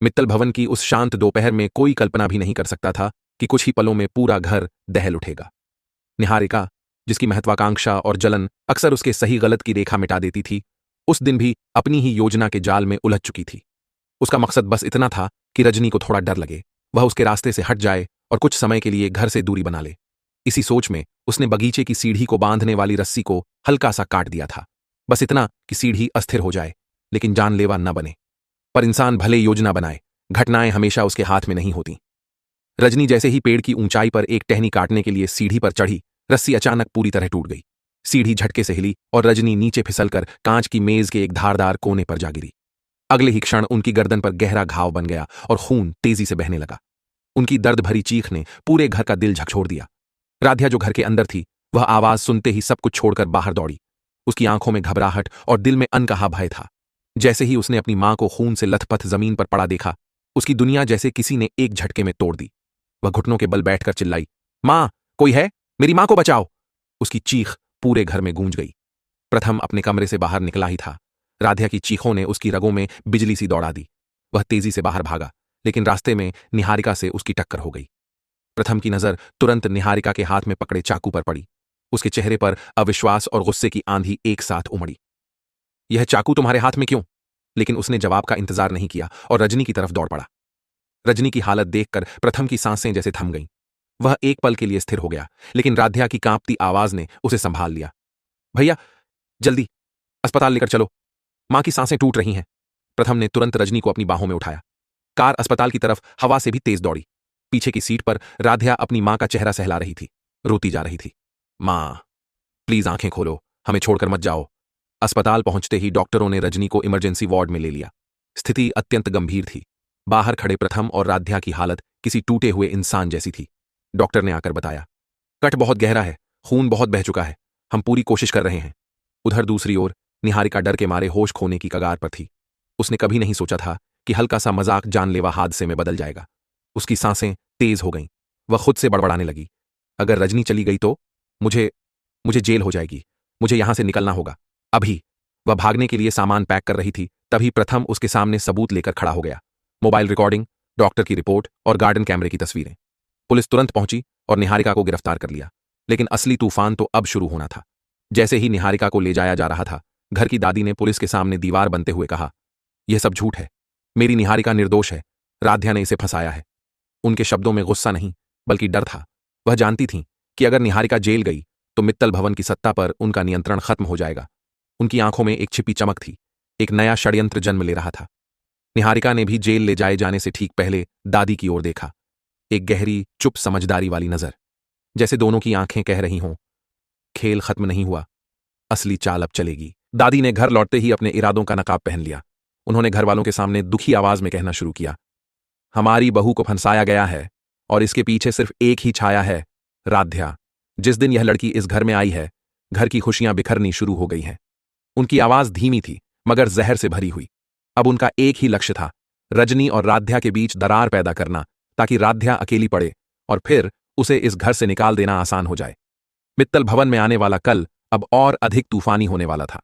मित्तल भवन की उस शांत दोपहर में कोई कल्पना भी नहीं कर सकता था कि कुछ ही पलों में पूरा घर दहल उठेगा। निहारिका, जिसकी महत्वाकांक्षा और जलन अक्सर उसके सही गलत की रेखा मिटा देती थी, उस दिन भी अपनी ही योजना के जाल में उलझ चुकी थी। उसका मकसद बस इतना था कि रजनी को थोड़ा डर लगे, वह उसके रास्ते से हट जाए और कुछ समय के लिए घर से दूरी बना ले। इसी सोच में उसने बगीचे की सीढ़ी को बांधने वाली रस्सी को हल्का सा काट दिया था, बस इतना कि सीढ़ी अस्थिर हो जाए, लेकिन जानलेवा न बने। पर इंसान भले योजना बनाए, घटनाएं हमेशा उसके हाथ में नहीं होती। रजनी जैसे ही पेड़ की ऊंचाई पर एक टहनी काटने के लिए सीढ़ी पर चढ़ी, रस्सी अचानक पूरी तरह टूट गई। सीढ़ी झटके से हिली और रजनी नीचे फिसलकर कांच की मेज के एक धारदार कोने पर जा गिरी। अगले ही क्षण उनकी गर्दन पर गहरा घाव बन गया और खून तेजी से बहने लगा। उनकी दर्द भरी चीख ने पूरे घर का दिल झकझोर दिया। राध्या, जो घर के अंदर थी, वह आवाज सुनते ही सब कुछ छोड़कर बाहर दौड़ी। उसकी आंखों में घबराहट और दिल में अनकहा भय था। जैसे ही उसने अपनी मां को खून से लथपथ जमीन पर पड़ा देखा, उसकी दुनिया जैसे किसी ने एक झटके में तोड़ दी। वह घुटनों के बल बैठकर चिल्लाई, मां, कोई है? मेरी मां को बचाओ! उसकी चीख पूरे घर में गूंज गई। प्रथम अपने कमरे से बाहर निकला ही था। राध्या की चीखों ने उसकी रगों में बिजली सी दौड़ा दी। वह तेजी से बाहर भागा, लेकिन रास्ते में निहारिका से उसकी टक्कर हो गई। प्रथम की नजर तुरंत निहारिका के हाथ में पकड़े चाकू पर पड़ी। उसके चेहरे पर अविश्वास और गुस्से की आंधी एक साथ उमड़ी। यह चाकू तुम्हारे हाथ में क्यों? लेकिन उसने जवाब का इंतजार नहीं किया और रजनी की तरफ दौड़ पड़ा। रजनी की हालत देखकर प्रथम की सांसें जैसे थम गईं। वह एक पल के लिए स्थिर हो गया, लेकिन राध्या की कांपती आवाज ने उसे संभाल लिया। भैया, जल्दी अस्पताल लेकर चलो, मां की सांसें टूट रही हैं। प्रथम ने तुरंत रजनी को अपनी बाहों में उठाया। कार अस्पताल की तरफ हवा से भी तेज दौड़ी। पीछे की सीट पर राध्या अपनी मां का चेहरा सहला रही थी, रोती जा रही थी। मां, प्लीज आंखें खोलो, हमें छोड़कर मत जाओ। अस्पताल पहुंचते ही डॉक्टरों ने रजनी को इमरजेंसी वार्ड में ले लिया। स्थिति अत्यंत गंभीर थी। बाहर खड़े प्रथम और राध्या की हालत किसी टूटे हुए इंसान जैसी थी। डॉक्टर ने आकर बताया, कट बहुत गहरा है, खून बहुत बह चुका है, हम पूरी कोशिश कर रहे हैं। उधर दूसरी ओर निहारिका डर के मारे होश खोने की कगार पर थी। उसने कभी नहीं सोचा था कि हल्का सा मजाक जानलेवा हादसे में बदल जाएगा। उसकी सांसें तेज हो गईं। वह खुद से बड़बड़ाने लगी, अगर रजनी चली गई तो मुझे मुझे जेल हो जाएगी, मुझे यहां से निकलना होगा अभी। वह भागने के लिए सामान पैक कर रही थी, तभी प्रथम उसके सामने सबूत लेकर खड़ा हो गया। मोबाइल रिकॉर्डिंग, डॉक्टर की रिपोर्ट और गार्डन कैमरे की तस्वीरें। पुलिस तुरंत पहुंची और निहारिका को गिरफ्तार कर लिया। लेकिन असली तूफान तो अब शुरू होना था। जैसे ही निहारिका को ले जाया जा रहा था, घर की दादी ने पुलिस के सामने दीवार बनते हुए कहा, यह सब झूठ है, मेरी निहारिका निर्दोष है, राध्या ने इसे फंसाया है। उनके शब्दों में गुस्सा नहीं, बल्कि डर था। वह जानती थीं कि अगर निहारिका जेल गई तो मित्तल भवन की सत्ता पर उनका नियंत्रण खत्म हो जाएगा। उनकी आंखों में एक छिपी चमक थी, एक नया षड्यंत्र जन्म ले रहा था। निहारिका ने भी जेल ले जाए जाने से ठीक पहले दादी की ओर देखा, एक गहरी चुप समझदारी वाली नजर, जैसे दोनों की आंखें कह रही हों, खेल खत्म नहीं हुआ, असली चाल अब चलेगी। दादी ने घर लौटते ही अपने इरादों का नकाब पहन लिया। उन्होंने घर वालों के सामने दुखी आवाज में कहना शुरू किया, हमारी बहू को फंसाया गया है और इसके पीछे सिर्फ एक ही छाया है, राध्या। जिस दिन यह लड़की इस घर में आई है, घर की खुशियां बिखरनी शुरू हो गई हैं। उनकी आवाज धीमी थी, मगर जहर से भरी हुई। अब उनका एक ही लक्ष्य था, रजनी और राध्या के बीच दरार पैदा करना, ताकि राध्या अकेली पड़े और फिर उसे इस घर से निकाल देना आसान हो जाए। मित्तल भवन में आने वाला कल अब और अधिक तूफानी होने वाला था।